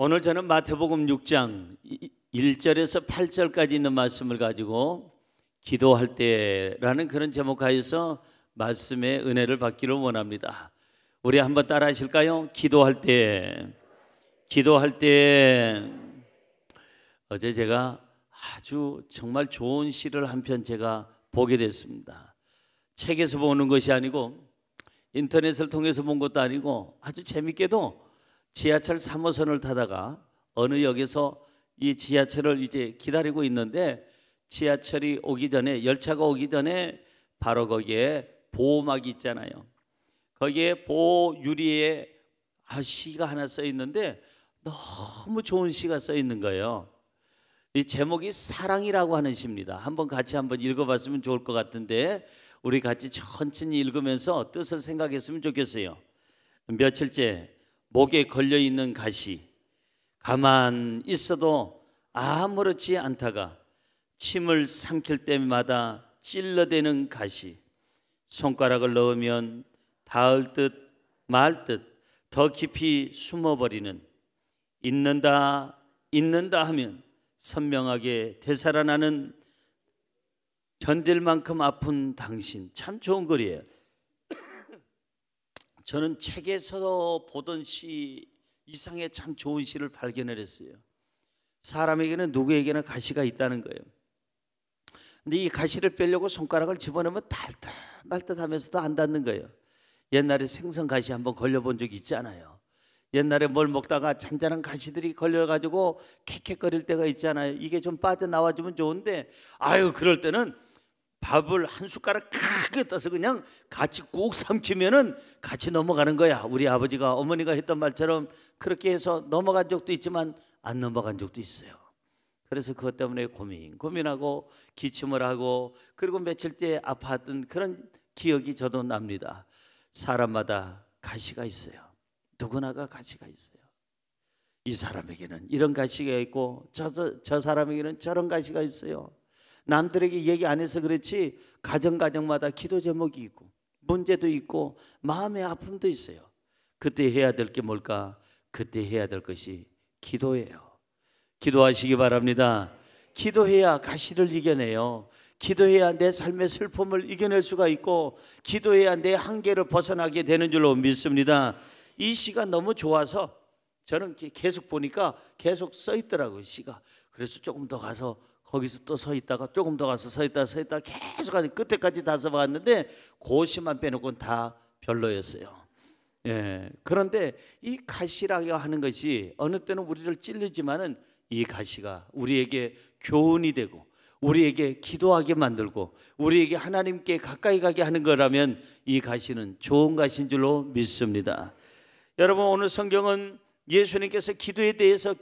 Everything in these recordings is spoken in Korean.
오늘 저는 마태복음 6장 1절에서 8절까지 있는 말씀을 가지고 기도할 때라는 그런 제목하에서 말씀의 은혜를 받기를 원합니다. 우리 한번 따라 하실까요? 기도할 때. 어제 제가 아주 정말 좋은 시를 한 편 제가 보게 됐습니다. 책에서 보는 것이 아니고 인터넷을 통해서 본 것도 아니고 아주 재밌게도 지하철 3호선을 타다가 어느 역에서 이 지하철을 이제 기다리고 있는데 지하철이 오기 전에, 열차가 오기 전에 바로 거기에 보호막이 있잖아요. 거기에 보호 유리에 시가 하나 써 있는데 너무 좋은 시가 써 있는 거예요. 이 제목이 사랑이라고 하는 시입니다. 같이 한번 읽어봤으면 좋을 것 같은데 우리 같이 천천히 읽으면서 뜻을 생각했으면 좋겠어요. 며칠째 목에 걸려있는 가시, 가만 있어도 아무렇지 않다가 침을 삼킬 때마다 찔러대는 가시, 손가락을 넣으면 닿을 듯 말 듯 더 깊이 숨어버리는, 있는다 하면 선명하게 되살아나는, 견딜 만큼 아픈 당신. 참 좋은 글이에요. 저는 책에서 보던 시 이상의 참 좋은 시를 발견을 했어요. 사람에게는 누구에게나 가시가 있다는 거예요. 근데 이 가시를 빼려고 손가락을 집어넣으면 닿듯 말듯 하면서도 안 닿는 거예요. 옛날에 생선 가시 한번 걸려본 적 있잖아요. 옛날에 뭘 먹다가 잔잔한 가시들이 걸려가지고 캑캑거릴 때가 있잖아요. 이게 좀 빠져나와주면 좋은데 그럴 때는 밥을 한 숟가락 크게 떠서 그냥 같이 꾹 삼키면은 같이 넘어가는 거야. 우리 아버지가, 어머니가 했던 말처럼 그렇게 해서 넘어간 적도 있지만 안 넘어간 적도 있어요. 그래서 그것 때문에 고민하고 기침을 하고 그리고 며칠째 아파했던 그런 기억이 저도 납니다. 사람마다 가시가 있어요. 누구나가 가시가 있어요. 이 사람에게는 이런 가시가 있고 저 사람에게는 저런 가시가 있어요. 남들에게 얘기 안 해서 그렇지 가정마다 기도 제목이 있고 문제도 있고 마음의 아픔도 있어요. 그때 해야 될 게 뭘까? 그때 해야 될 것이 기도예요. 기도하시기 바랍니다. 기도해야 가시를 이겨내요. 기도해야 내 삶의 슬픔을 이겨낼 수가 있고 기도해야 내 한계를 벗어나게 되는 줄로 믿습니다. 이 시가 너무 좋아서 저는 계속 보니까 계속 써 있더라고요, 시가. 그래서 조금 더 가서 거기서 또 서 있다가 조금 더 가서 서 있다가 계속 가서 끝에까지 다 써봤는데 그 시만 빼놓고는 다 별로였어요. 그런데 이 가시라고 하는 것이 어느 때는 우리를 찔리지만은 이 가시가 우리에게 교훈이 되고 우리에게 기도하게 만들고 우리에게 하나님께 가까이 가게 하는 거라면 이 가시는 좋은 가시인 줄로 믿습니다. 여러분, 오늘 성경은 예수님께서 기도에 대해서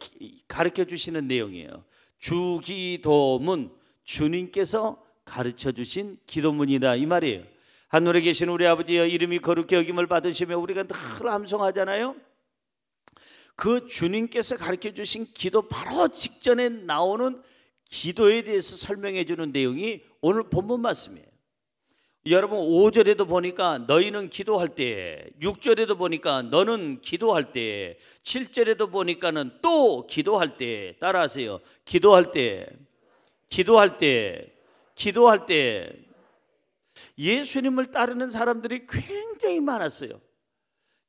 가르쳐 주시는 내용이에요. 주기도문, 주님께서 가르쳐 주신 기도문이다 이 말이에요. 하늘에 계신 우리 아버지여, 이름이 거룩히 여김을 받으시며, 우리가 늘 암송하잖아요. 그 주님께서 가르쳐 주신 기도 바로 직전에 나오는 기도에 대해서 설명해 주는 내용이 오늘 본문 말씀이에요. 여러분, 5절에도 보니까 너희는 기도할 때, 6절에도 보니까 너는 기도할 때, 7절에도 보니까는 또 기도할 때. 따라하세요. 기도할 때. 예수님을 따르는 사람들이 굉장히 많았어요.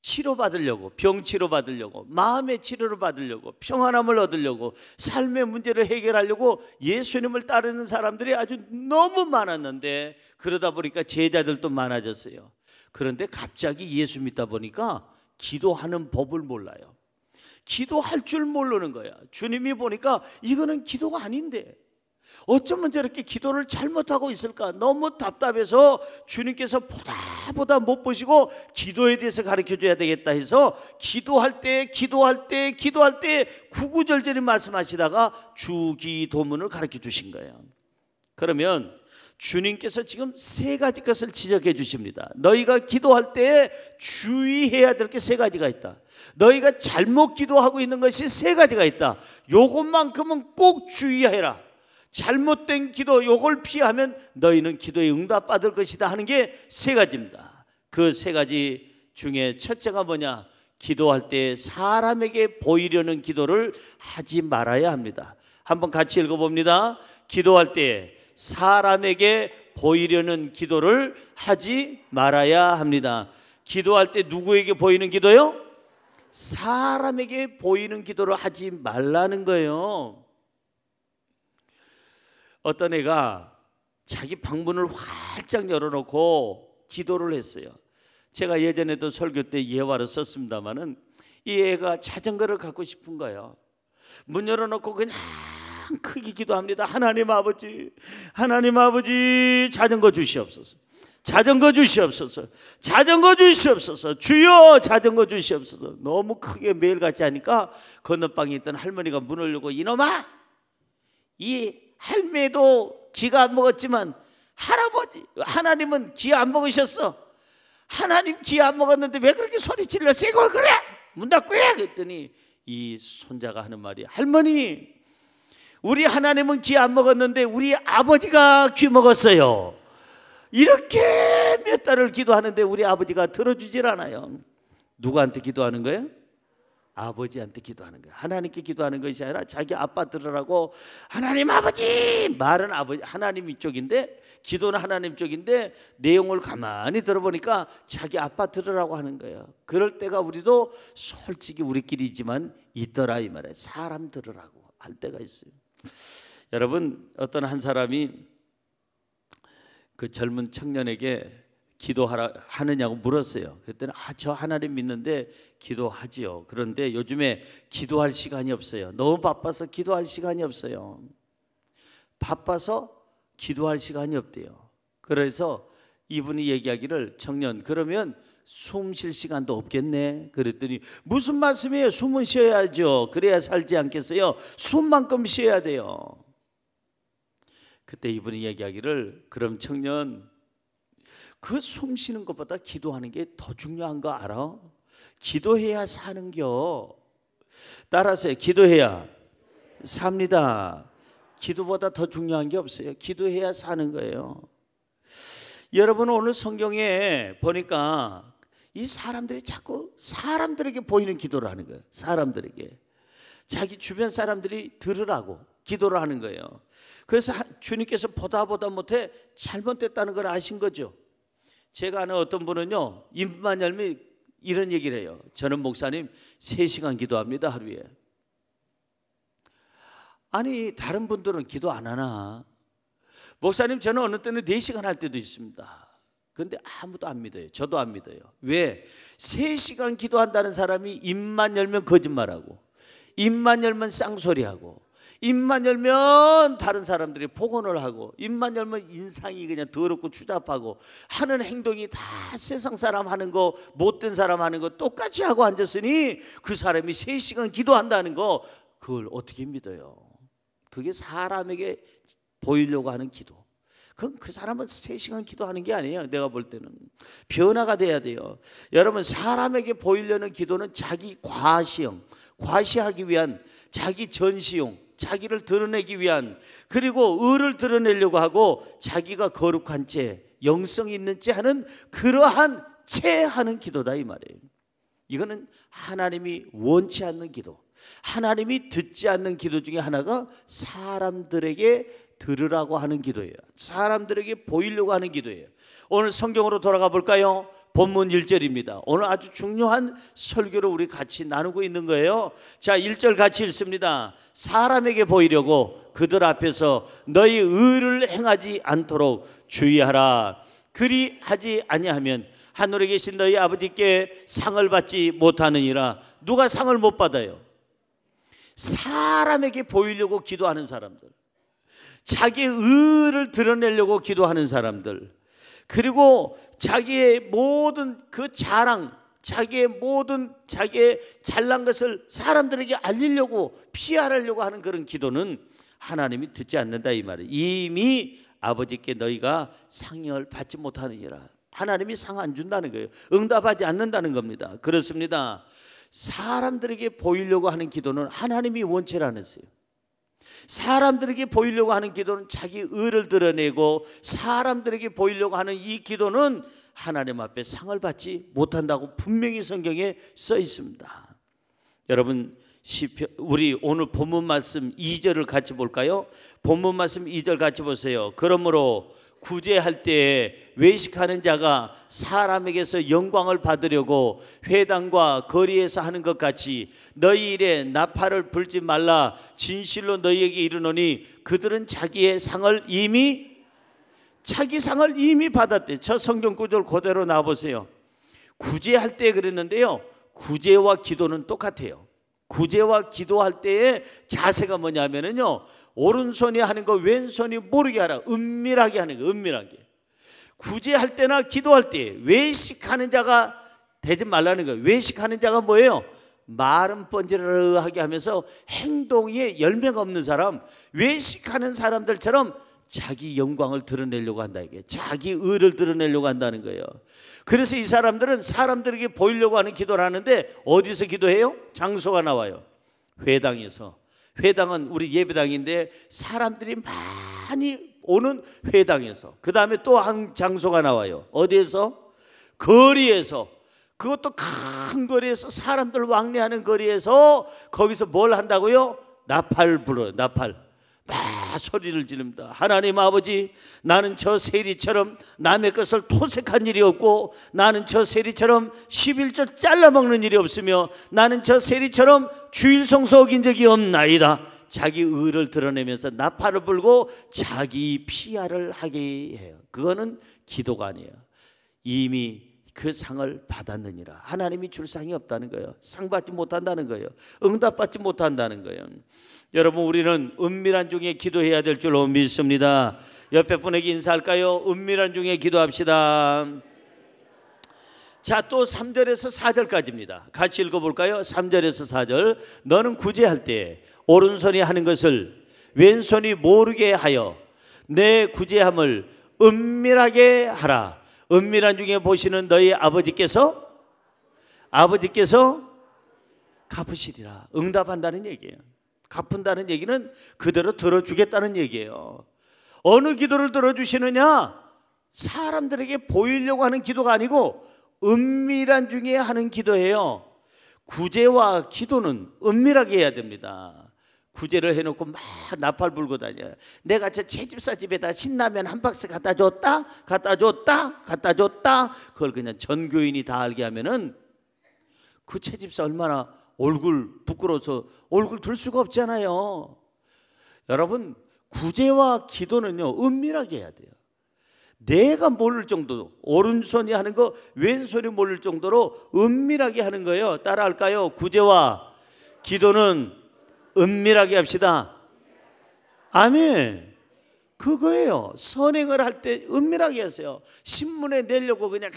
치료받으려고, 병 치료받으려고, 마음의 치료를 받으려고, 평안함을 얻으려고, 삶의 문제를 해결하려고 예수님을 따르는 사람들이 아주 너무 많았는데 그러다 보니까 제자들도 많아졌어요. 그런데 갑자기 예수 믿다 보니까 기도하는 법을 몰라요. 기도할 줄 모르는 거야. 주님이 보니까 이거는 기도가 아닌데 어쩌면 저렇게 기도를 잘못하고 있을까? 너무 답답해서 주님께서 보다 못 보시고 기도에 대해서 가르쳐줘야 되겠다 해서 기도할 때 구구절절히 말씀하시다가 주기도문을 가르쳐 주신 거예요. 그러면 주님께서 지금 세 가지 것을 지적해 주십니다. 너희가 기도할 때 주의해야 될 게 세 가지가 있다. 너희가 잘못 기도하고 있는 것이 세 가지가 있다. 요것만큼은 꼭 주의해라. 잘못된 기도, 요걸 피하면 너희는 기도에 응답받을 것이다 하는 게 세 가지입니다. 그 세 가지 중에 첫째가 뭐냐? 기도할 때 사람에게 보이려는 기도를 하지 말아야 합니다. 한번 같이 읽어봅니다. 기도할 때 사람에게 보이려는 기도를 하지 말아야 합니다. 기도할 때 누구에게 보이는 기도요? 사람에게 보이는 기도를 하지 말라는 거예요. 어떤 애가 자기 방문을 활짝 열어놓고 기도를 했어요. 제가 예전에도 설교 때 예화를 썼습니다마는 이 애가 자전거를 갖고 싶은 거예요. 문 열어놓고 그냥 크게 기도합니다. 하나님 아버지, 하나님 아버지, 자전거 주시옵소서, 자전거 주시옵소서, 자전거 주시옵소서, 주여 자전거 주시옵소서. 너무 크게 매일같이 하니까 건너방에 있던 할머니가 문을 열고, 이놈아, 이 할매도 기가 안 먹었지만 할아버지, 하나님은 기 안 먹으셨어. 하나님 기 안 먹었는데 왜 그렇게 소리질러 세고 그래? 문 닫고 해. 그랬더니 이 손자가 하는 말이, 할머니, 우리 하나님은 기 안 먹었는데 우리 아버지가 기 먹었어요. 이렇게 몇 달을 기도하는데 우리 아버지가 들어주질 않아요. 누구한테 기도하는 거예요? 아버지한테 기도하는 거예요. 하나님께 기도하는 것이 아니라 자기 아빠 들으라고 하나님 아버지, 말은 아버지 하나님 쪽인데 기도는 하나님 쪽인데 내용을 가만히 들어보니까 자기 아빠 들으라고 하는 거예요. 그럴 때가 우리도 솔직히 우리끼리지만 있더라 이 말이에요. 사람 들으라고 할 때가 있어요. 여러분, 어떤 한 사람이 그 젊은 청년에게 기도하느냐고 물었어요. 그랬더니 저 하나님 믿는데 기도하지요. 그런데 요즘에 기도할 시간이 없어요. 너무 바빠서 기도할 시간이 없어요. 바빠서 기도할 시간이 없대요. 그래서 이분이 얘기하기를, 청년, 그러면 숨 쉴 시간도 없겠네. 그랬더니 무슨 말씀이에요? 숨은 쉬어야죠. 그래야 살지 않겠어요? 숨만큼 쉬어야 돼요. 그때 이분이 얘기하기를, 그럼 청년, 그 숨 쉬는 것보다 기도하는 게 더 중요한 거 알아? 기도해야 사는겨. 따라서 기도해야 삽니다. 기도보다 더 중요한 게 없어요. 기도해야 사는 거예요. 여러분, 오늘 성경에 보니까 이 사람들이 자꾸 사람들에게 보이는 기도를 하는 거예요. 사람들에게, 자기 주변 사람들이 들으라고 기도를 하는 거예요. 그래서 주님께서 보다 못해 잘못됐다는 걸 아신 거죠. 제가 아는 어떤 분은요, 입만 열면 이런 얘기를 해요. 저는 목사님 3시간 기도합니다, 하루에. 아니, 다른 분들은 기도 안 하나? 목사님, 저는 어느 때는 4시간 할 때도 있습니다. 그런데 아무도 안 믿어요. 저도 안 믿어요. 왜? 3시간 기도한다는 사람이 입만 열면 거짓말하고, 입만 열면 쌍소리하고, 입만 열면 다른 사람들이 폭언을 하고, 입만 열면 인상이 그냥 더럽고 추잡하고, 하는 행동이 다 세상 사람 하는 거, 못된 사람 하는 거 똑같이 하고 앉았으니 그 사람이 3시간 기도한다는 거, 그걸 어떻게 믿어요? 그게 사람에게 보이려고 하는 기도. 그럼 그 사람은 3시간 기도하는 게 아니에요. 내가 볼 때는 변화가 돼야 돼요. 여러분, 사람에게 보이려는 기도는 자기 과시형, 과시하기 위한, 자기 전시용, 자기를 드러내기 위한, 그리고 의를 드러내려고 하고 자기가 거룩한 채, 영성이 있는 채 하는, 그러한 채 하는 기도다 이 말이에요. 이거는 하나님이 원치 않는 기도, 하나님이 듣지 않는 기도 중에 하나가 사람들에게 들으라고 하는 기도예요. 사람들에게 보이려고 하는 기도예요. 오늘 성경으로 돌아가 볼까요? 본문 1절입니다. 오늘 아주 중요한 설교를 우리 같이 나누고 있는 거예요. 자, 1절 같이 읽습니다. 사람에게 보이려고 그들 앞에서 너희 의를 행하지 않도록 주의하라. 그리 하지 아니하면 하늘에 계신 너희 아버지께 상을 받지 못하느니라. 누가 상을 못 받아요? 사람에게 보이려고 기도하는 사람들, 자기의 의를 드러내려고 기도하는 사람들, 그리고 자기의 모든 그 자랑, 자기의 모든 자기의 잘난 것을 사람들에게 알리려고, 피하려고 하는 그런 기도는 하나님이 듣지 않는다 이 말이에요. 이미 아버지께 너희가 상을 받지 못하느니라. 하나님이 상 안 준다는 거예요. 응답하지 않는다는 겁니다. 그렇습니다. 사람들에게 보이려고 하는 기도는 하나님이 원치 않으세요. 사람들에게 보이려고 하는 기도는 자기 의를 드러내고, 사람들에게 보이려고 하는 이 기도는 하나님 앞에 상을 받지 못한다고 분명히 성경에 써 있습니다. 여러분, 우리 오늘 본문 말씀 2절을 같이 볼까요? 본문 말씀 2절 같이 보세요. 그러므로 구제할 때에 외식하는 자가 사람에게서 영광을 받으려고 회당과 거리에서 하는 것 같이 너희 일에 나팔을 불지 말라. 진실로 너희에게 이르노니 그들은 자기 상을 이미 받았대. 저 성경 구절 그대로 나와보세요. 구제할 때 그랬는데요, 구제와 기도는 똑같아요. 구제와 기도할 때의 자세가 뭐냐면요, 오른손이 하는 거 왼손이 모르게 하라. 은밀하게 하는 거, 은밀하게. 구제할 때나 기도할 때 외식하는 자가 되지 말라는 거예요. 외식하는 자가 뭐예요? 말은 번지르르하게 하면서 행동에 열매가 없는 사람, 외식하는 사람들처럼 자기 영광을 드러내려고 한다, 이게 자기 의를 드러내려고 한다는 거예요. 그래서 이 사람들은 사람들에게 보이려고 하는 기도를 하는데 어디서 기도해요? 장소가 나와요. 회당에서. 회당은 우리 예배당인데 사람들이 많이 오는 회당에서. 그 다음에 또 한 장소가 나와요. 어디에서? 거리에서. 그것도 큰 거리에서, 사람들 왕래하는 거리에서 거기서 뭘 한다고요? 나팔 불어요. 나팔. 막 소리를 지릅니다. 하나님 아버지, 나는 저 세리처럼 남의 것을 토색한 일이 없고, 나는 저 세리처럼 11조 잘라먹는 일이 없으며, 나는 저 세리처럼 주일 성수 어긴 적이 없나이다. 자기 의를 드러내면서 나팔을 불고 자기 피아를 하게 해요. 그거는 기도가 아니에요. 이미 그 상을 받았느니라. 하나님이 줄 상이 없다는 거예요. 상 받지 못한다는 거예요. 응답받지 못한다는 거예요. 여러분, 우리는 은밀한 중에 기도해야 될 줄로 믿습니다. 옆에 분에게 인사할까요? 은밀한 중에 기도합시다. 자, 또 3절에서 4절까지입니다. 같이 읽어볼까요? 3절에서 4절. 너는 구제할 때 오른손이 하는 것을 왼손이 모르게 하여 내 구제함을 은밀하게 하라. 은밀한 중에 보시는 너희 아버지께서 갚으시리라. 응답한다는 얘기예요. 갚은다는 얘기는 그대로 들어주겠다는 얘기예요. 어느 기도를 들어주시느냐? 사람들에게 보이려고 하는 기도가 아니고 은밀한 중에 하는 기도예요. 구제와 기도는 은밀하게 해야 됩니다. 구제를 해놓고 막 나팔 불고 다녀요. 내가 저 채집사 집에다 신라면 한 박스 갖다 줬다. 그걸 그냥 전 교인이 다 알게 하면은 그 채집사 얼마나 얼굴 부끄러워서 얼굴 들 수가 없잖아요. 여러분, 구제와 기도는요, 은밀하게 해야 돼요. 내가 모를 정도로, 오른손이 하는 거 왼손이 모를 정도로 은밀하게 하는 거예요. 따라할까요? 구제와 기도는 은밀하게 합시다. 아멘. 그거예요. 선행을 할 때 은밀하게 하세요. 신문에 내려고 그냥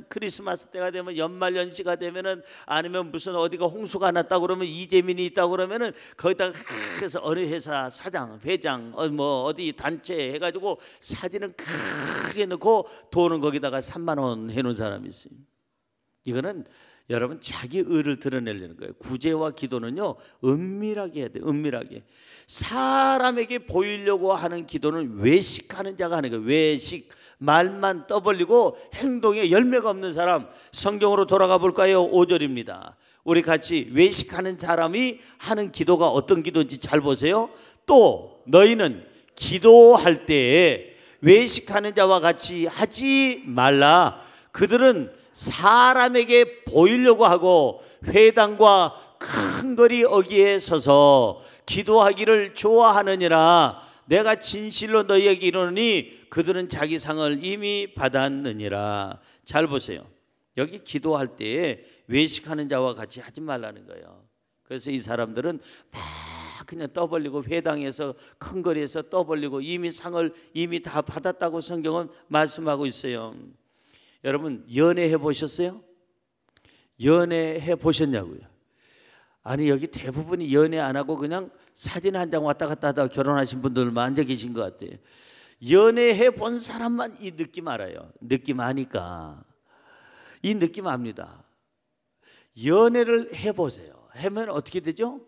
크리스마스 때가 되면, 연말 연시가 되면은, 아니면 무슨 어디가 홍수가 났다 그러면, 이재민이 있다 그러면은 거기다가 그래서 어느 회사 사장, 회장, 뭐 어디 단체 해가지고 사진을 크게 넣고 돈은 거기다가 3만 원 해놓은 사람이 있어요. 이거는 여러분 자기 의를 드러내려는 거예요. 구제와 기도는요, 은밀하게 해야 돼요. 은밀하게. 사람에게 보이려고 하는 기도는 외식하는 자가 하는 거예요. 외식. 말만 떠벌리고 행동에 열매가 없는 사람. 성경으로 돌아가 볼까요? 5절입니다. 우리 같이 외식하는 사람이 하는 기도가 어떤 기도인지 잘 보세요. 또 너희는 기도할 때에 외식하는 자와 같이 하지 말라. 그들은 사람에게 보이려고 하고 회당과 큰 거리 어귀에 서서 기도하기를 좋아하느니라. 내가 진실로 너희에게 이르노니 그들은 자기 상을 이미 받았느니라. 잘 보세요. 여기 기도할 때에 외식하는 자와 같이 하지 말라는 거예요. 그래서 이 사람들은 막 그냥 떠벌리고, 회당에서 큰 거리에서 떠벌리고 이미 상을 이미 다 받았다고 성경은 말씀하고 있어요. 여러분, 연애해 보셨어요? 연애해 보셨냐고요? 아니, 여기 대부분이 연애 안 하고 그냥 사진 한 장 왔다 갔다 하다가 결혼하신 분들만 앉아 계신 것 같아요. 연애해 본 사람만 이 느낌 알아요. 느낌 아니까. 이 느낌 압니다. 연애를 해보세요. 하면 어떻게 되죠?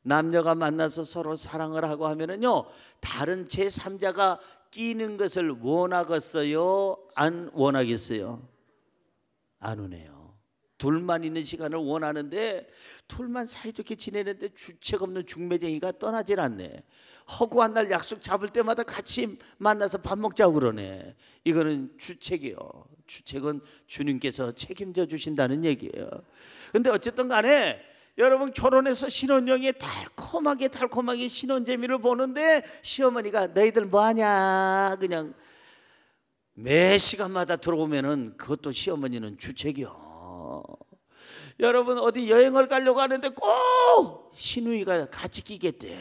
남녀가 만나서 서로 사랑을 하고 하면은요, 다른 제3자가 끼는 것을 원하겠어요? 안 원하겠어요? 안 원해요. 둘만 있는 시간을 원하는데, 둘만 사이좋게 지내는데 주책 없는 중매쟁이가 떠나질 않네. 허구한 날 약속 잡을 때마다 같이 만나서 밥 먹자고 그러네. 이거는 주책이에요. 주책은 주님께서 책임져 주신다는 얘기예요. 근데 어쨌든 간에 여러분, 결혼해서 신혼여행에 달콤하게 신혼 재미를 보는데 시어머니가 너희들 뭐하냐 그냥 매 시간마다 들어오면은 그것도 시어머니는 주책이요. 여러분, 어디 여행을 가려고 하는데 꼭 시누이가 같이 끼겠대.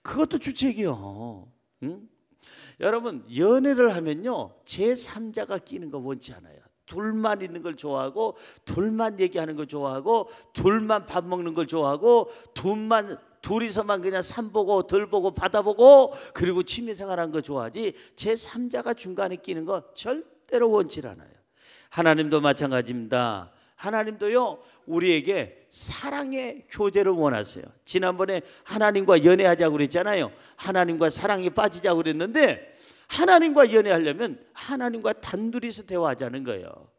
그것도 주책이요. 응? 여러분, 연애를 하면요, 제3자가 끼는 거 원치 않아요. 둘만 있는 걸 좋아하고, 둘만 얘기하는 걸 좋아하고, 둘만 밥 먹는 걸 좋아하고, 둘이서만 그냥 산 보고 들 보고 바다 보고 그리고 취미생활하는 거 좋아하지, 제3자가 중간에 끼는 거 절대로 원치 않아요. 하나님도 마찬가지입니다. 하나님도요, 우리에게 사랑의 교제를 원하세요. 지난번에 하나님과 연애하자고 그랬잖아요. 하나님과 사랑에 빠지자고 그랬는데, 하나님과 연애하려면 하나님과 단둘이서 대화하자는 거예요.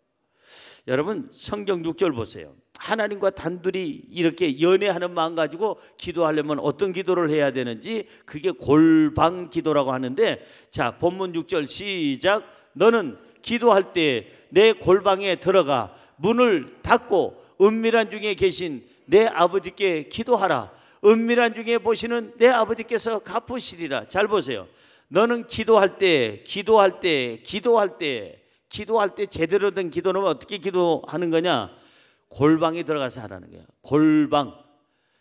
여러분, 성경 6절 보세요. 하나님과 단둘이 이렇게 연애하는 마음 가지고 기도하려면 어떤 기도를 해야 되는지, 그게 골방 기도라고 하는데, 자, 본문 6절 시작. 너는 기도할 때 내 골방에 들어가 문을 닫고 은밀한 중에 계신 내 아버지께 기도하라. 은밀한 중에 보시는 내 아버지께서 갚으시리라. 잘 보세요. 너는 기도할 때 제대로 된 기도는 어떻게 기도하는 거냐? 골방에 들어가서 하라는 거야. 골방.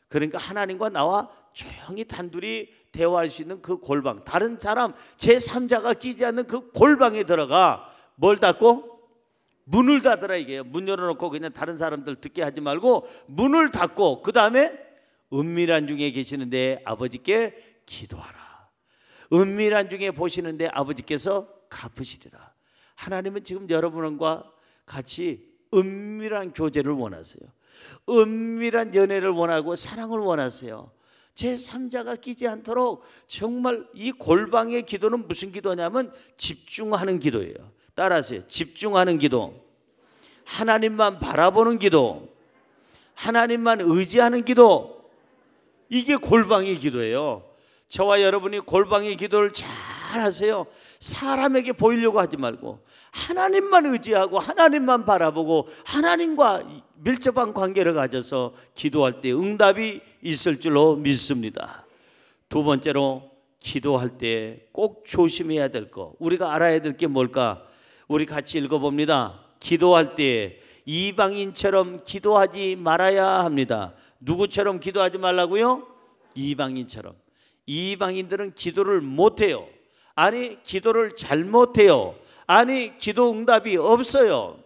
그러니까 하나님과 나와 조용히 단둘이 대화할 수 있는 그 골방, 다른 사람 제3자가 끼지 않는 그 골방에 들어가 뭘 닫고? 문을 닫으라 이게요. 문 열어놓고 그냥 다른 사람들 듣게 하지 말고 문을 닫고, 그 다음에 은밀한 중에 계시는 내 아버지께 기도하라. 은밀한 중에 보시는 내 아버지께서 갚으시리라. 하나님은 지금 여러분과 같이 은밀한 교제를 원하세요. 은밀한 연애를 원하고 사랑을 원하세요. 제3자가 끼지 않도록 정말 이 골방의 기도는 무슨 기도냐면 집중하는 기도예요. 따라하세요. 집중하는 기도, 하나님만 바라보는 기도, 하나님만 의지하는 기도, 이게 골방의 기도예요. 저와 여러분이 골방의 기도를 잘 하세요. 사람에게 보이려고 하지 말고 하나님만 의지하고 하나님만 바라보고 하나님과 밀접한 관계를 가져서 기도할 때 응답이 있을 줄로 믿습니다. 두 번째로, 기도할 때 꼭 조심해야 될 거, 우리가 알아야 될 게 뭘까? 우리 같이 읽어봅니다. 기도할 때 이방인처럼 기도하지 말아야 합니다. 누구처럼 기도하지 말라고요? 이방인처럼. 이방인들은 기도를 못해요. 아니, 기도를 잘못해요. 아니, 기도 응답이 없어요.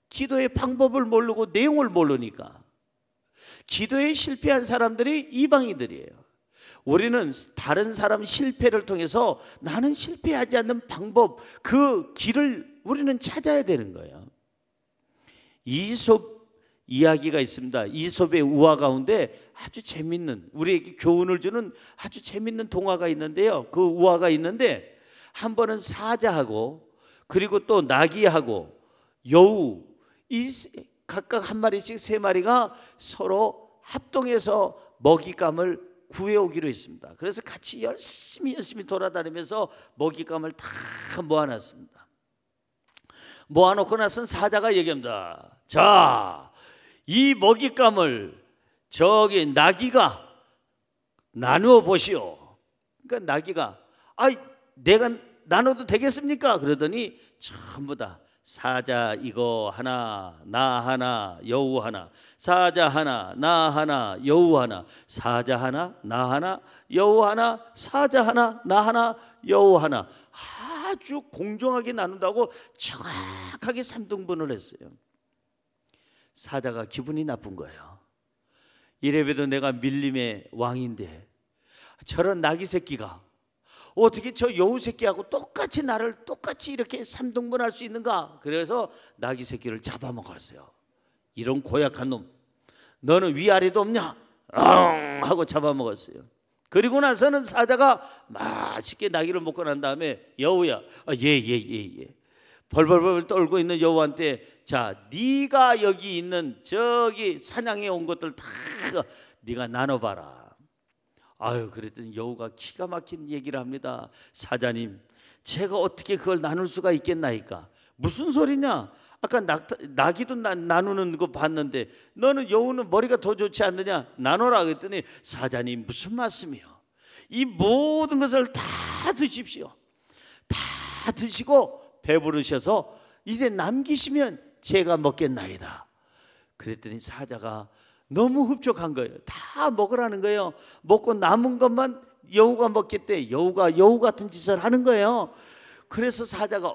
기도의 방법을 모르고 내용을 모르니까. 기도에 실패한 사람들이 이방인들이에요. 우리는 다른 사람 실패를 통해서 나는 실패하지 않는 방법, 그 길을 우리는 찾아야 되는 거예요. 이솝 이야기가 있습니다. 이솝의 우화 가운데 아주 재밌는, 우리에게 교훈을 주는 아주 재밌는 동화가 있는데요. 그 우화가 있는데, 한 번은 사자하고 그리고 또 나귀하고 여우, 이 각각 한 마리씩 세 마리가 서로 합동해서 먹잇감을 구해오기로 했습니다. 그래서 같이 열심히 돌아다니면서 먹잇감을 다 모아놨습니다. 모아놓고 나선 사자가 얘기합니다. 자, 이 먹잇감을 저기 나귀가 나누어 보시오. 그러니까 나귀가 내가 나눠도 되겠습니까? 그러더니 전부 다 사자 이거 하나, 나 하나, 여우 하나, 사자 하나, 나 하나, 여우 하나, 사자 하나, 나 하나, 여우 하나, 사자 하나, 나 하나, 여우 하나, 아주 공정하게 나눈다고 정확하게 3등분을 했어요. 사자가 기분이 나쁜 거예요. 이래봬도 내가 밀림의 왕인데 저런 나귀 새끼가 어떻게 저 여우 새끼하고 똑같이 나를 똑같이 이렇게 3등분할 수 있는가? 그래서 나귀 새끼를 잡아먹었어요. 이런 고약한 놈, 너는 위아래도 없냐? 하고 잡아먹었어요. 그리고 나서는 사자가 맛있게 나귀를 먹고 난 다음에 여우야, 예. 벌벌벌 떨고 있는 여우한테, 자, 네가 여기 있는 저기 사냥해 온 것들 다 네가 나눠봐라. 그랬더니 여우가 기가 막힌 얘기를 합니다. 사자님, 제가 어떻게 그걸 나눌 수가 있겠나이까? 무슨 소리냐? 아까 나귀도 나누는 거 봤는데 너는 여우는 머리가 더 좋지 않느냐? 나눠라. 그랬더니 사자님, 무슨 말씀이요? 이 모든 것을 다 드십시오. 다 드시고 배부르셔서 이제 남기시면 제가 먹겠나이다. 그랬더니 사자가 너무 흡족한 거예요. 다 먹으라는 거예요. 먹고 남은 것만 여우가 먹겠대. 여우가 여우 같은 짓을 하는 거예요. 그래서 사자가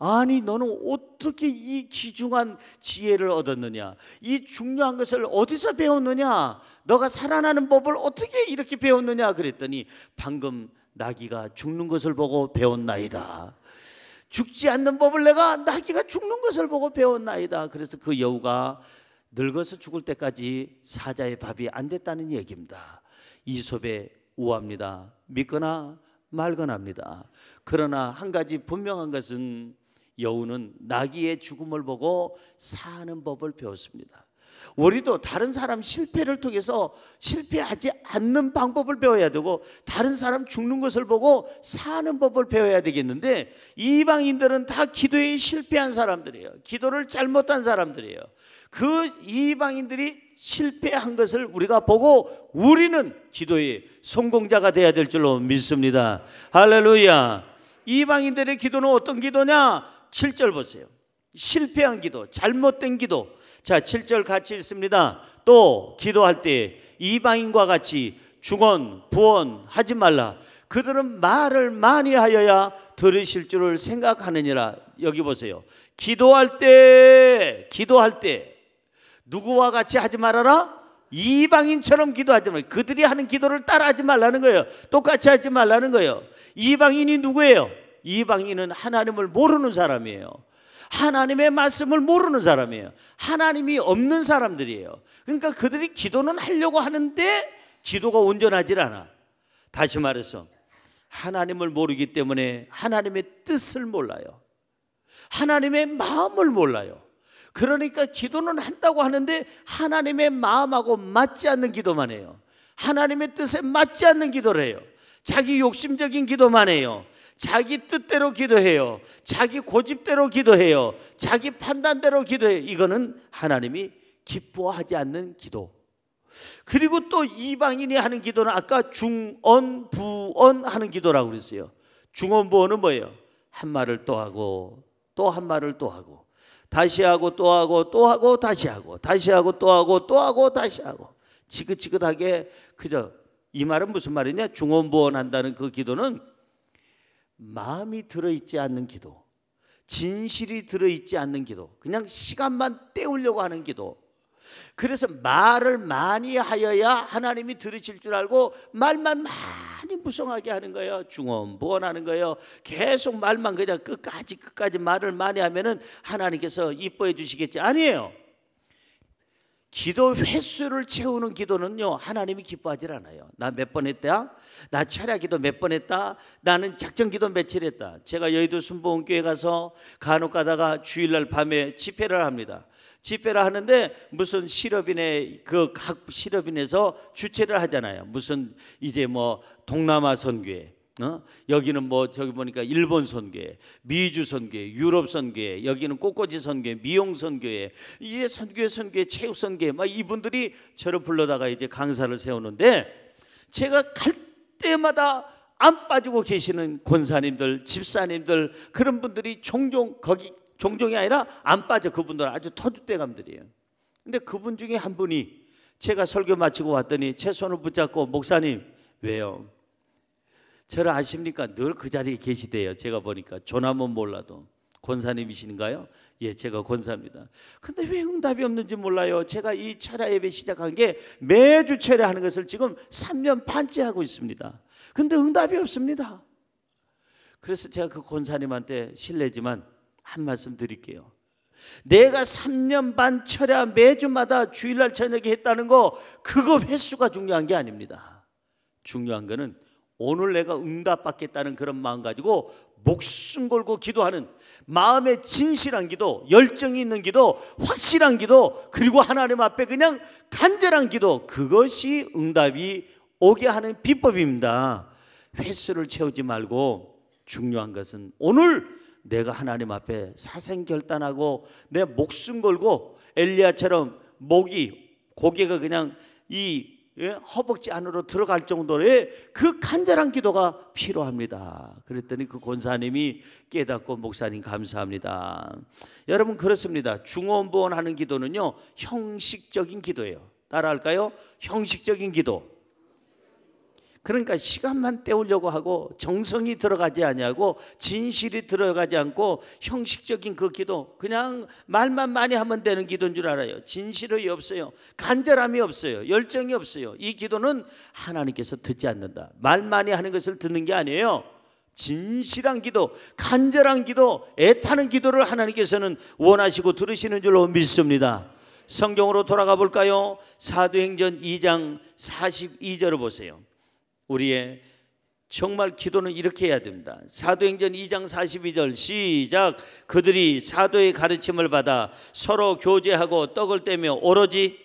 아니 너는 어떻게 이 귀중한 지혜를 얻었느냐? 이 중요한 것을 어디서 배웠느냐? 너가 살아나는 법을 어떻게 이렇게 배웠느냐? 그랬더니 방금 나귀가 죽는 것을 보고 배웠나이다. 죽지 않는 법을 내가 나귀가 죽는 것을 보고 배웠나이다. 그래서 그 여우가 늙어서 죽을 때까지 사자의 밥이 안 됐다는 얘기입니다. 이솝의 우화입니다. 믿거나 말거나 합니다. 그러나 한 가지 분명한 것은 여우는 나귀의 죽음을 보고 사는 법을 배웠습니다. 우리도 다른 사람 실패를 통해서 실패하지 않는 방법을 배워야 되고 다른 사람 죽는 것을 보고 사는 법을 배워야 되겠는데, 이방인들은 다 기도에 실패한 사람들이에요. 기도를 잘못한 사람들이에요. 그 이방인들이 실패한 것을 우리가 보고 우리는 기도의 성공자가 되어야 될 줄로 믿습니다. 할렐루야. 이방인들의 기도는 어떤 기도냐? 7절 보세요. 실패한 기도, 잘못된 기도. 자, 7절 같이 읽습니다. 또 기도할 때 이방인과 같이 중언 부언 하지 말라. 그들은 말을 많이 하여야 들으실 줄을 생각하느니라. 여기 보세요. 기도할 때 누구와 같이 하지 말아라? 이방인처럼 기도하지 말라. 그들이 하는 기도를 따라하지 말라는 거예요. 똑같이 하지 말라는 거예요. 이방인이 누구예요? 이방인은 하나님을 모르는 사람이에요. 하나님의 말씀을 모르는 사람이에요. 하나님이 없는 사람들이에요. 그러니까 그들이 기도는 하려고 하는데 기도가 온전하질 않아. 다시 말해서 하나님을 모르기 때문에 하나님의 뜻을 몰라요. 하나님의 마음을 몰라요. 그러니까 기도는 한다고 하는데 하나님의 마음하고 맞지 않는 기도만 해요. 하나님의 뜻에 맞지 않는 기도를 해요. 자기 욕심적인 기도만 해요. 자기 뜻대로 기도해요. 자기 고집대로 기도해요. 자기 판단대로 기도해요. 이거는 하나님이 기뻐하지 않는 기도. 그리고 또 이방인이 하는 기도는 아까 중언 부언 하는 기도라고 그랬어요. 중언 부언은 뭐예요? 한 말을 또 하고 또 한 말을 또 하고 다시 하고 또 하고 또 하고 다시 하고 다시 하고 또 하고 또 하고 다시 하고 지긋지긋하게 그저 이 말은 무슨 말이냐? 중언 부언 한다는 그 기도는 마음이 들어있지 않는 기도, 진실이 들어있지 않는 기도, 그냥 시간만 때우려고 하는 기도. 그래서 말을 많이 하여야 하나님이 들으실 줄 알고 말만 많이 무성하게 하는 거예요. 중언부언하는 거예요. 계속 말만 그냥 끝까지 말을 많이 하면은 하나님께서 이뻐해 주시겠지? 아니에요. 기도 횟수를 채우는 기도는요 하나님이 기뻐하지 않아요. 나 몇 번 했다? 나 철야 기도 몇 번 했다? 나는 작정 기도 며칠 했다? 제가 여의도 순복음교회 가서 간혹 가다가 주일날 밤에 집회를 합니다. 집회를 하는데 무슨 실업인의 그 각 실업인에서 주최를 하잖아요. 무슨 이제 뭐 동남아 선교회, 여기는 뭐 저기 보니까 일본 선교회, 미주 선교회, 유럽 선교회, 여기는 꽃꽂이 선교회, 미용 선교회, 이제 선교회, 체육 선교회, 막 이분들이 저를 불러다가 이제 강사를 세우는데 제가 갈 때마다 안 빠지고 계시는 권사님들, 집사님들 그런 분들이 종종이 아니라 안 빠져. 그분들은 아주 터줏대감들이에요. 근데 그분 중에 한 분이 제가 설교 마치고 왔더니 제 손을 붙잡고 목사님 왜요? 저를 아십니까? 늘 그 자리에 계시대요. 제가 보니까 조남은 몰라도. 권사님이신가요? 예, 제가 권사입니다. 근데 왜 응답이 없는지 몰라요. 제가 이 철야 예배 시작한 게 매주 철야하는 것을 지금 3년 반째 하고 있습니다. 근데 응답이 없습니다. 그래서 제가 그 권사님한테 실례지만 한 말씀 드릴게요. 내가 3년 반 철야 매주마다 주일날 저녁에 했다는 거, 그거 횟수가 중요한 게 아닙니다. 중요한 거는 오늘 내가 응답받겠다는 그런 마음 가지고 목숨 걸고 기도하는 마음의 진실한 기도, 열정이 있는 기도, 확실한 기도, 그리고 하나님 앞에 그냥 간절한 기도, 그것이 응답이 오게 하는 비법입니다. 횟수를 채우지 말고 중요한 것은 오늘 내가 하나님 앞에 사생결단하고 내 목숨 걸고 엘리야처럼 고개가 그냥 이 허벅지 안으로 들어갈 정도의 그 간절한 기도가 필요합니다. 그랬더니 그 권사님이 깨닫고, 목사님 감사합니다. 여러분, 그렇습니다. 중언부언하는 기도는요, 형식적인 기도예요. 따라할까요? 형식적인 기도. 그러니까 시간만 때우려고 하고 정성이 들어가지 아니하고 진실이 들어가지 않고 형식적인 그 기도, 그냥 말만 많이 하면 되는 기도인 줄 알아요. 진실이 없어요. 간절함이 없어요. 열정이 없어요. 이 기도는 하나님께서 듣지 않는다. 말 많이 하는 것을 듣는 게 아니에요. 진실한 기도, 간절한 기도, 애타는 기도를 하나님께서는 원하시고 들으시는 줄로 믿습니다. 성경으로 돌아가 볼까요? 사도행전 2장 42절을 보세요. 우리의 정말 기도는 이렇게 해야 됩니다. 사도행전 2장 42절 시작. 그들이 사도의 가르침을 받아 서로 교제하고 떡을 떼며 오로지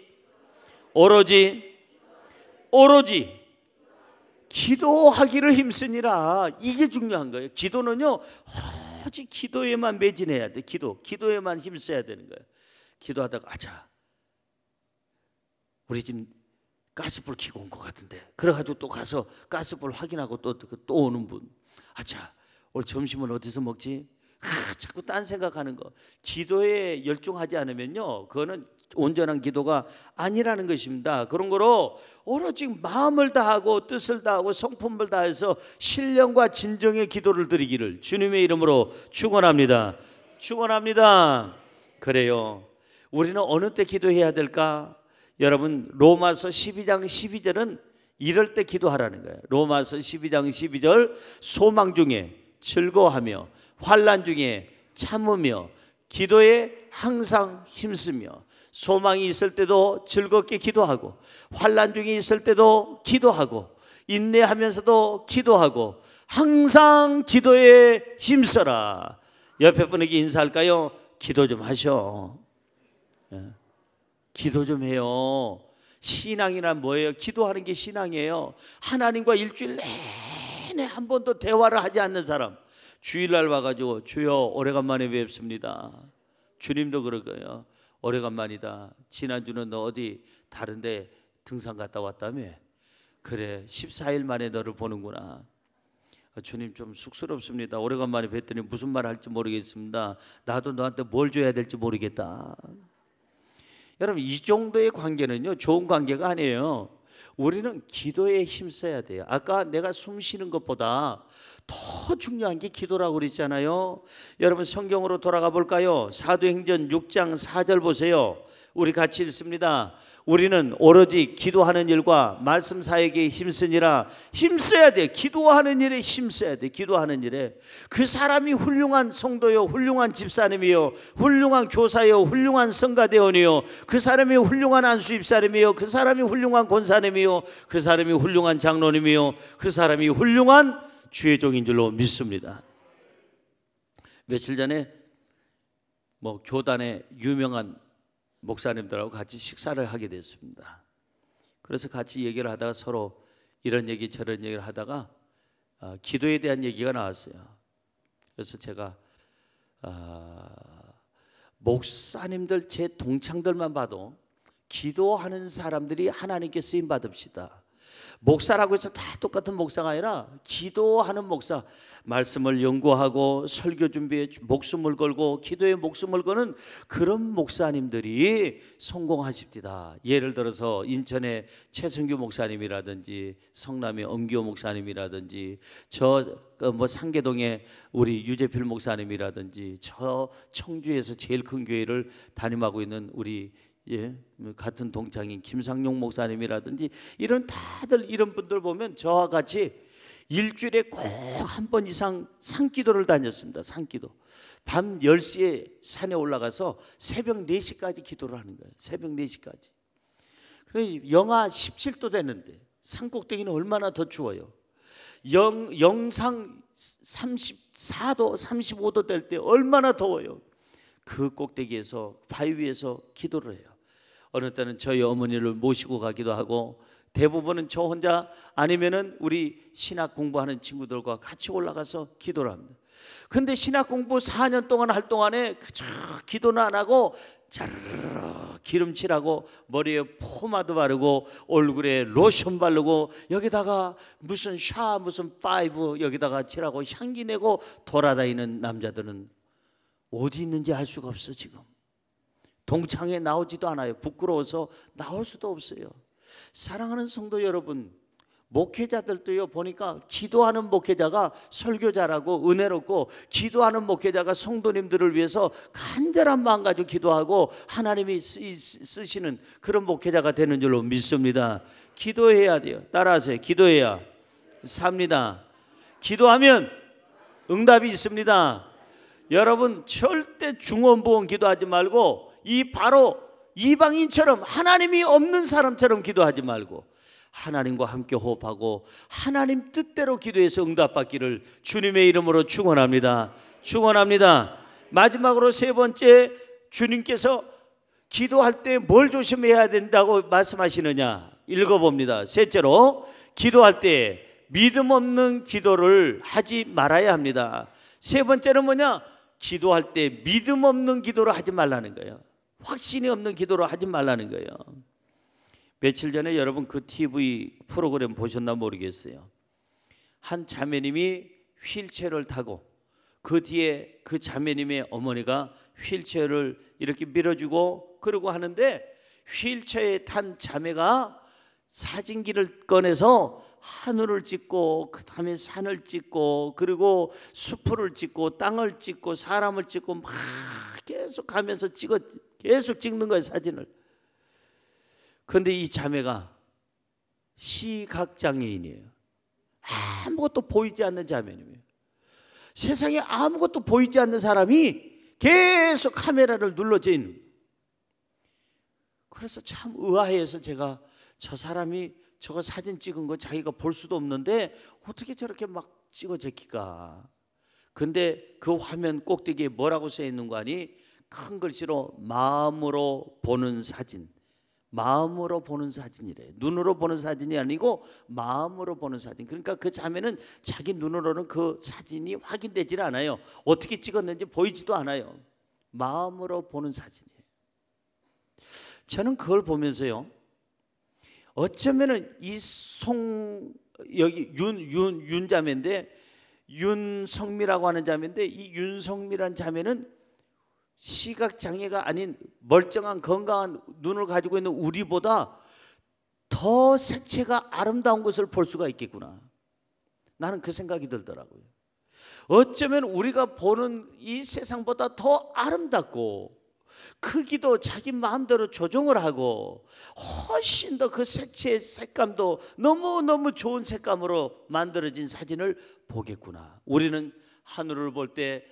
기도하기를 힘쓰니라. 이게 중요한 거예요. 기도는요, 오로지 기도에만 매진해야 돼. 기도에만 힘써야 되는 거예요. 기도하다가 아차, 우리 집 가스불 켜고 온 것 같은데, 그래가지고 또 가서 가스불 확인하고 또 오는 분, 아차, 오늘 점심은 어디서 먹지? 자꾸 딴 생각하는 거. 기도에 열중하지 않으면요, 그거는 온전한 기도가 아니라는 것입니다. 그런 거로 오로지 마음을 다하고 뜻을 다하고 성품을 다해서 신령과 진정의 기도를 드리기를 주님의 이름으로 축원합니다. 축원합니다. 그래요. 우리는 어느 때 기도해야 될까? 여러분, 로마서 12장 12절은 이럴 때 기도하라는 거예요. 로마서 12장 12절, 소망 중에 즐거워하며 환난 중에 참으며 기도에 항상 힘쓰며. 소망이 있을 때도 즐겁게 기도하고, 환난 중에 있을 때도 기도하고, 인내하면서도 기도하고, 항상 기도에 힘써라. 옆에 분에게 인사할까요? 기도 좀 하셔. 기도 좀 해요. 신앙이란 뭐예요? 기도하는 게 신앙이에요. 하나님과 일주일 내내 한 번도 대화를 하지 않는 사람, 주일날 와가지고 주여 오래간만에 뵙습니다. 주님도 그럴 거예요. 오래간만이다. 지난주는 너 어디 다른데 등산 갔다 왔다며? 그래, 14일 만에 너를 보는구나. 주님 좀 쑥스럽습니다. 오래간만에 뵀더니 무슨 말 할지 모르겠습니다. 나도 너한테 뭘 줘야 될지 모르겠다. 여러분, 이 정도의 관계는요, 좋은 관계가 아니에요. 우리는 기도에 힘써야 돼요. 아까 내가 숨 쉬는 것보다 더 중요한 게 기도라고 그랬잖아요. 여러분, 성경으로 돌아가 볼까요? 사도행전 6장 4절 보세요. 우리 같이 읽습니다. 우리는 오로지 기도하는 일과 말씀 사역에 힘쓰니라. 힘써야 돼. 기도하는 일에 힘써야 돼. 기도하는 일에. 그 사람이 훌륭한 성도요, 훌륭한 집사님이요, 훌륭한 교사요, 훌륭한 성가대원이요, 그 사람이 훌륭한 안수입사님이요, 그 사람이 훌륭한 권사님이요, 그 사람이 훌륭한 장로님이요, 그 사람이 훌륭한 주의 종인 줄로 믿습니다. 며칠 전에 교단의 유명한 목사님들하고 같이 식사를 하게 됐습니다. 그래서 같이 얘기를 하다가 서로 이런 얘기 저런 얘기를 하다가 기도에 대한 얘기가 나왔어요. 그래서 제가 목사님들 제 동창들만 봐도 기도하는 사람들이 하나님께 쓰임 받읍시다. 목사라고 해서 다 똑같은 목사가 아니라 기도하는 목사, 말씀을 연구하고 설교 준비에 목숨을 걸고 기도에 목숨을 거는 그런 목사님들이 성공하십니다. 예를 들어서 인천의 최승규 목사님이라든지 성남의 엄기호 목사님이라든지 상계동의 우리 유재필 목사님이라든지 저 청주에서 제일 큰 교회를 담임하고 있는 우리 같은 동창인 김상용 목사님이라든지 이런 다들 이런 분들 보면 저와 같이 일주일에 꼭 한 번 이상 산기도를 다녔습니다. 산기도. 밤 10시에 산에 올라가서 새벽 4시까지 기도를 하는 거예요. 새벽 4시까지. 영하 17도 되는데 산꼭대기는 얼마나 더 추워요. 영상 34도 35도 될 때 얼마나 더워요. 그 꼭대기에서 바위 위에서 기도를 해요. 어느 때는 저희 어머니를 모시고 가기도 하고, 대부분은 저 혼자 아니면은 우리 신학 공부하는 친구들과 같이 올라가서 기도를 합니다. 근데 신학 공부 4년 동안 할 동안에 그저 기도는 안 하고 자르르 기름칠하고 머리에 포마드 바르고 얼굴에 로션 바르고 여기다가 무슨 무슨 파이브 여기다가 칠하고 향기 내고 돌아다니는 남자들은 어디 있는지 알 수가 없어. 지금 동창회 나오지도 않아요. 부끄러워서 나올 수도 없어요. 사랑하는 성도 여러분, 목회자들도요, 보니까 기도하는 목회자가 설교자라고 은혜롭고, 기도하는 목회자가 성도님들을 위해서 간절한 마음 가지고 기도하고 하나님이 쓰시는 그런 목회자가 되는 줄로 믿습니다. 기도해야 돼요. 따라하세요. 기도해야 삽니다. 기도하면 응답이 있습니다. 여러분, 절대 중언부언 기도하지 말고 바로 이방인처럼, 하나님이 없는 사람처럼 기도하지 말고 하나님과 함께 호흡하고 하나님 뜻대로 기도해서 응답받기를 주님의 이름으로 축원합니다. 축원합니다. 마지막으로 세 번째, 주님께서 기도할 때 뭘 조심해야 된다고 말씀하시느냐 읽어봅니다. 셋째로, 기도할 때 믿음 없는 기도를 하지 말아야 합니다. 세 번째는 뭐냐? 기도할 때 믿음 없는 기도를 하지 말라는 거예요. 확신이 없는 기도를 하지 말라는 거예요. 며칠 전에 여러분 그 TV 프로그램 보셨나 모르겠어요. 한 자매님이 휠체어를 타고 그 뒤에 그 자매님의 어머니가 휠체어를 이렇게 밀어주고 그러고 하는데, 휠체어에 탄 자매가 사진기를 꺼내서 하늘을 찍고 그 다음에 산을 찍고 그리고 숲을 찍고 땅을 찍고 사람을 찍고 막 계속 가면서 계속 찍는 거예요, 사진을. 그런데 이 자매가 시각장애인이에요. 아무것도 보이지 않는 자매님이에요. 세상에 아무것도 보이지 않는 사람이 계속 카메라를 눌러져 있는 거예요. 그래서 참 의아해서 제가 저 사람이 저거 사진 찍은 거 자기가 볼 수도 없는데 어떻게 저렇게 막 찍어 제끼까. 근데 그 화면 꼭대기에 뭐라고 써 있는 거 아니? 큰 글씨로 마음으로 보는 사진. 마음으로 보는 사진이래. 눈으로 보는 사진이 아니고 마음으로 보는 사진. 그러니까 그 자매는 자기 눈으로는 그 사진이 확인되질 않아요. 어떻게 찍었는지 보이지도 않아요. 마음으로 보는 사진이에요. 저는 그걸 보면서요, 어쩌면은 여기 윤 자매인데, 윤성미라고 하는 자매인데, 이 윤성미란 자매는 시각장애가 아닌 멀쩡한 건강한 눈을 가지고 있는 우리보다 더 색채가 아름다운 것을 볼 수가 있겠구나. 나는 그 생각이 들더라고요. 어쩌면 우리가 보는 이 세상보다 더 아름답고 크기도 자기 마음대로 조정을 하고 훨씬 더 그 색채의 색감도 너무너무 좋은 색감으로 만들어진 사진을 보겠구나. 우리는 하늘을 볼 때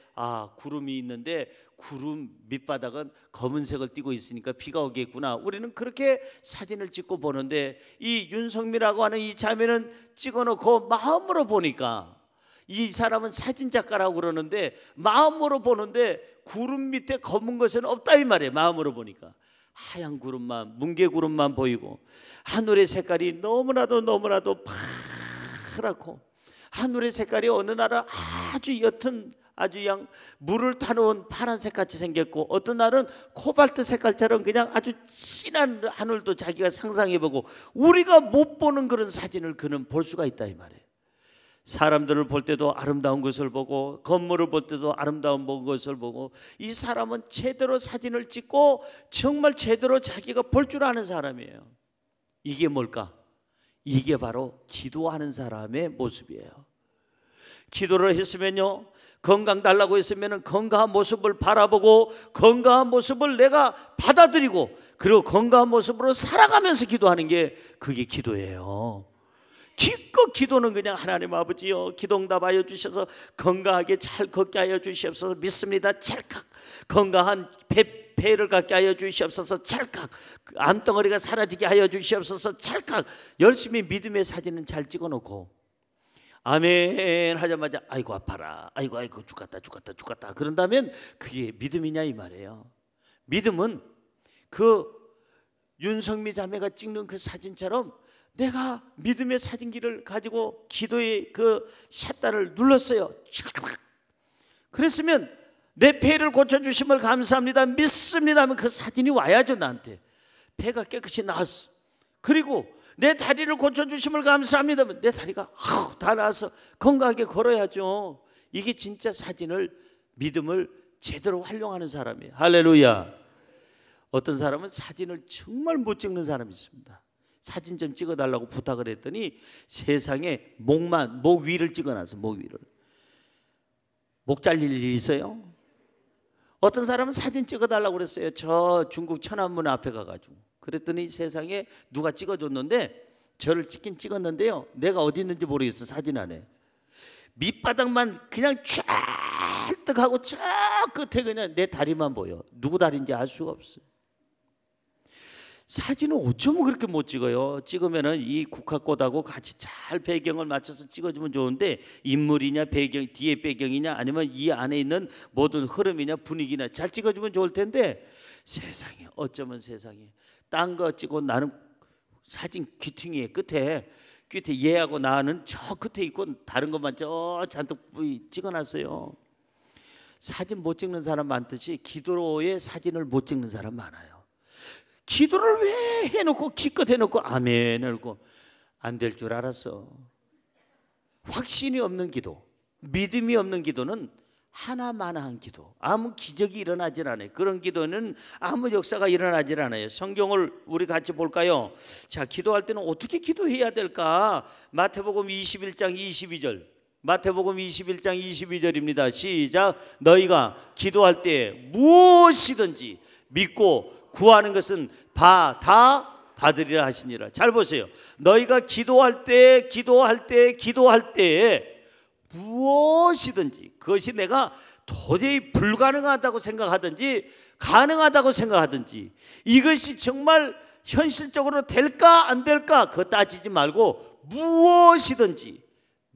구름이 있는데 구름 밑바닥은 검은색을 띠고 있으니까 비가 오겠구나. 우리는 그렇게 사진을 찍고 보는데, 이 윤성미라고 하는 이 자매는 찍어놓고 마음으로 보니까, 이 사람은 사진작가라고 그러는데 마음으로 보는데 구름 밑에 검은 것은 없다 이 말이에요. 마음으로 보니까 하얀 구름만, 뭉게구름만 보이고 하늘의 색깔이 너무나도 파랗고, 하늘의 색깔이 어느 날은 아주 옅은 아주 그냥 물을 타놓은 파란색 같이 생겼고, 어떤 날은 코발트 색깔처럼 그냥 아주 진한 하늘도 자기가 상상해보고, 우리가 못 보는 그런 사진을 그는 볼 수가 있다 이 말이에요. 사람들을 볼 때도 아름다운 것을 보고, 건물을 볼 때도 아름다운 것을 보고, 이 사람은 제대로 사진을 찍고 정말 제대로 자기가 볼 줄 아는 사람이에요. 이게 뭘까? 이게 바로 기도하는 사람의 모습이에요. 기도를 했으면요, 건강 달라고 했으면 건강한 모습을 바라보고 건강한 모습을 내가 받아들이고, 그리고 건강한 모습으로 살아가면서 기도하는 게 그게 기도예요. 기껏 기도는 그냥 하나님 아버지요, 기도응답하여 주셔서 건강하게 잘 걷게 하여 주시옵소서. 믿습니다. 찰칵. 건강한 폐를 갖게 하여 주시옵소서. 찰칵. 암덩어리가 사라지게 하여 주시옵소서. 찰칵. 열심히 믿음의 사진은 잘 찍어놓고 아멘 하자마자 아이고 아파라, 아이고 죽겠다 그런다면 그게 믿음이냐 이 말이에요. 믿음은 그 윤성미 자매가 찍는 그 사진처럼 내가 믿음의 사진기를 가지고 기도의 그 샷다를 눌렀어요. 그랬으면 내 폐를 고쳐주심을 감사합니다, 믿습니다 하면 그 사진이 와야죠. 나한테 폐가 깨끗이 나았어. 그리고 내 다리를 고쳐주심을 감사합니다 하면 내 다리가 다 나아서 건강하게 걸어야죠. 이게 진짜 사진을, 믿음을 제대로 활용하는 사람이에요. 할렐루야. 어떤 사람은 사진을 정말 못 찍는 사람이 있습니다. 사진 좀 찍어달라고 부탁을 했더니 세상에 목 위를 찍어놨어. 목 위를. 목 잘릴 일이 있어요? 어떤 사람은 사진 찍어달라고 그랬어요. 저 중국 천안문 앞에 가가지고. 그랬더니 세상에 누가 찍어줬는데 저를 찍긴 찍었는데요, 내가 어디 있는지 모르겠어. 사진 안에 밑바닥만 그냥 쫙 하고 저 끝에 그냥 내 다리만 보여. 누구 다리인지 알 수가 없어요. 사진은 어쩌면 그렇게 못 찍어요. 찍으면은 이 국화꽃하고 같이 잘 배경을 맞춰서 찍어주면 좋은데 인물이냐 배경, 뒤에 배경이냐 아니면 이 안에 있는 모든 흐름이냐 분위기냐 잘 찍어주면 좋을 텐데 세상에, 어쩌면 세상에 딴 거 찍고 나는 사진 귀퉁이의 끝에 얘하고 나는 저 끝에 있고 다른 것만 저 잔뜩 찍어놨어요. 사진 못 찍는 사람 많듯이 기도로의 사진을 못 찍는 사람 많아요. 기도를 왜 해놓고 기껏 해놓고 아멘 해놓고 안 될 줄 알았어. 확신이 없는 기도, 믿음이 없는 기도는 하나마나한 기도, 아무 기적이 일어나질 않아요. 그런 기도는 아무 역사가 일어나질 않아요. 성경을 우리 같이 볼까요? 자, 기도할 때는 어떻게 기도해야 될까? 마태복음 21장 22절. 마태복음 21장 22절입니다. 시작. 너희가 기도할 때 무엇이든지 믿고 구하는 것은 다 받으리라 하시니라. 잘 보세요. 너희가 기도할 때 무엇이든지, 그것이 내가 도저히 불가능하다고 생각하든지 가능하다고 생각하든지, 이것이 정말 현실적으로 될까 안 될까 그거 따지지 말고 무엇이든지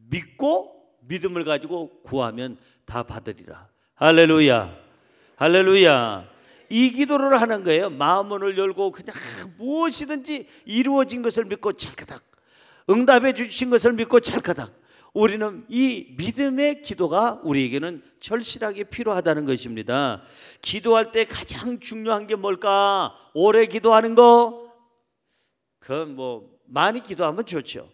믿고 믿음을 가지고 구하면 다 받으리라. 할렐루야. 할렐루야. 이 기도를 하는 거예요. 마음문을 열고 그냥 무엇이든지 이루어진 것을 믿고 찰까닥, 응답해 주신 것을 믿고 찰까닥. 우리는 이 믿음의 기도가 우리에게는 절실하게 필요하다는 것입니다. 기도할 때 가장 중요한 게 뭘까? 오래 기도하는 거? 그건 많이 기도하면 좋죠.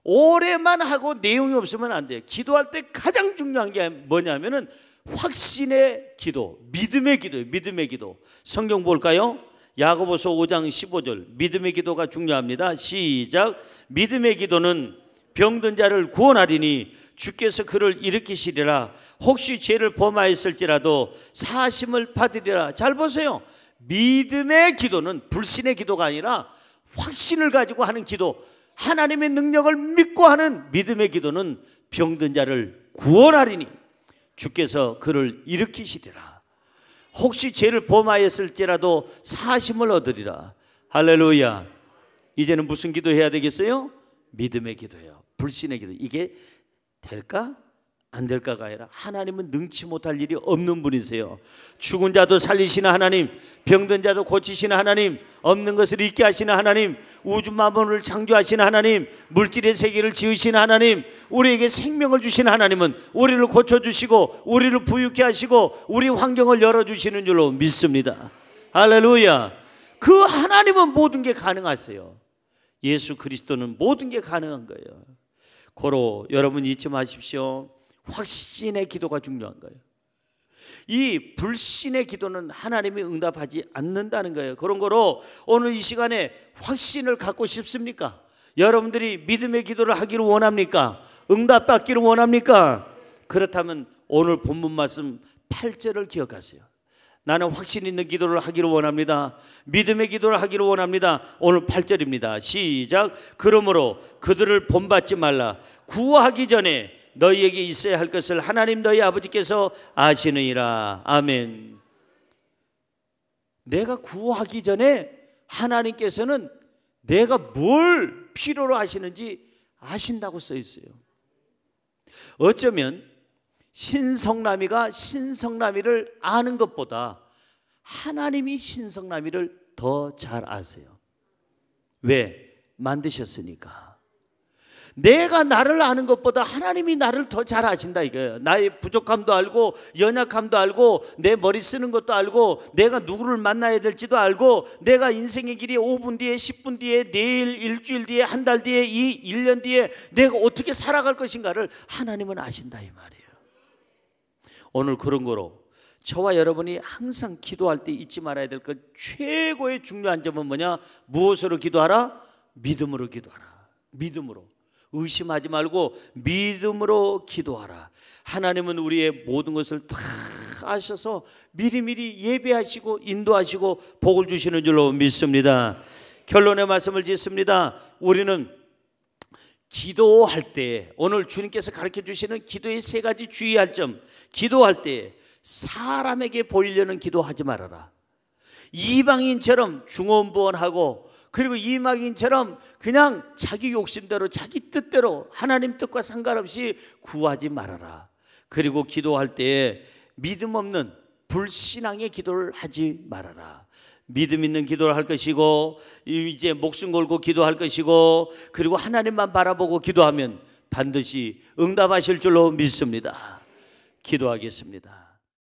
오래만 하고 내용이 없으면 안 돼요. 기도할 때 가장 중요한 게 뭐냐면은 확신의 기도, 믿음의 기도예요. 믿음의 기도. 성경 볼까요? 야고보서 5장 15절. 믿음의 기도가 중요합니다. 시작. 믿음의 기도는 병든 자를 구원하리니 주께서 그를 일으키시리라. 혹시 죄를 범하였을지라도 사심을 받으리라. 잘 보세요. 믿음의 기도는 불신의 기도가 아니라 확신을 가지고 하는 기도, 하나님의 능력을 믿고 하는 믿음의 기도는 병든 자를 구원하리니 주께서 그를 일으키시리라. 혹시 죄를 범하였을지라도 사심을 얻으리라. 할렐루야. 이제는 무슨 기도해야 되겠어요? 믿음의 기도예요. 불신의 기도. 이게 될까? 안 될까가 아니라 하나님은 능치 못할 일이 없는 분이세요. 죽은 자도 살리시는 하나님, 병든 자도 고치시는 하나님, 없는 것을 있게 하시는 하나님, 우주 만물을 창조하시는 하나님, 물질의 세계를 지으시는 하나님, 우리에게 생명을 주시는 하나님은 우리를 고쳐주시고 우리를 부유케 하시고 우리 환경을 열어주시는 줄로 믿습니다. 할렐루야. 그 하나님은 모든 게 가능하세요. 예수 그리스도는 모든 게 가능한 거예요. 고로 여러분 잊지 마십시오. 확신의 기도가 중요한 거예요. 이 불신의 기도는 하나님이 응답하지 않는다는 거예요. 그런 거로 오늘 이 시간에 확신을 갖고 싶습니까? 여러분들이 믿음의 기도를 하기를 원합니까? 응답받기를 원합니까? 그렇다면 오늘 본문 말씀 8절을 기억하세요. 나는 확신 있는 기도를 하기를 원합니다. 믿음의 기도를 하기를 원합니다. 오늘 8절입니다. 시작. 그러므로 그들을 본받지 말라. 구하기 전에 너희에게 있어야 할 것을 하나님 너희 아버지께서 아시느니라. 아멘. 내가 구하기 전에 하나님께서는 내가 뭘 필요로 하시는지 아신다고 써 있어요. 어쩌면 신성남이가 신성남이를 아는 것보다 하나님이 신성남이를 더 잘 아세요. 왜? 만드셨으니까. 내가 나를 아는 것보다 하나님이 나를 더 잘 아신다 이거예요. 나의 부족함도 알고 연약함도 알고 내 머리 쓰는 것도 알고 내가 누구를 만나야 될지도 알고 내가 인생의 길이 5분 뒤에 10분 뒤에 내일 일주일 뒤에 한 달 뒤에 1년 뒤에 내가 어떻게 살아갈 것인가를 하나님은 아신다 이 말이에요. 오늘 그런 거로 저와 여러분이 항상 기도할 때 잊지 말아야 될 것 최고의 중요한 점은 뭐냐? 무엇으로 기도하라? 믿음으로 기도하라. 믿음으로. 의심하지 말고 믿음으로 기도하라. 하나님은 우리의 모든 것을 다 아셔서 미리미리 예배하시고 인도하시고 복을 주시는 줄로 믿습니다. 결론의 말씀을 짓습니다. 우리는 기도할 때 오늘 주님께서 가르쳐 주시는 기도의 세 가지 주의할 점. 기도할 때 사람에게 보이려는 기도하지 말아라. 이방인처럼 중언부언하고 그리고 이방인처럼 그냥 자기 욕심대로 자기 뜻대로 하나님 뜻과 상관없이 구하지 말아라. 그리고 기도할 때 믿음 없는 불신앙의 기도를 하지 말아라. 믿음 있는 기도를 할 것이고 이제 목숨 걸고 기도할 것이고 그리고 하나님만 바라보고 기도하면 반드시 응답하실 줄로 믿습니다. 기도하겠습니다.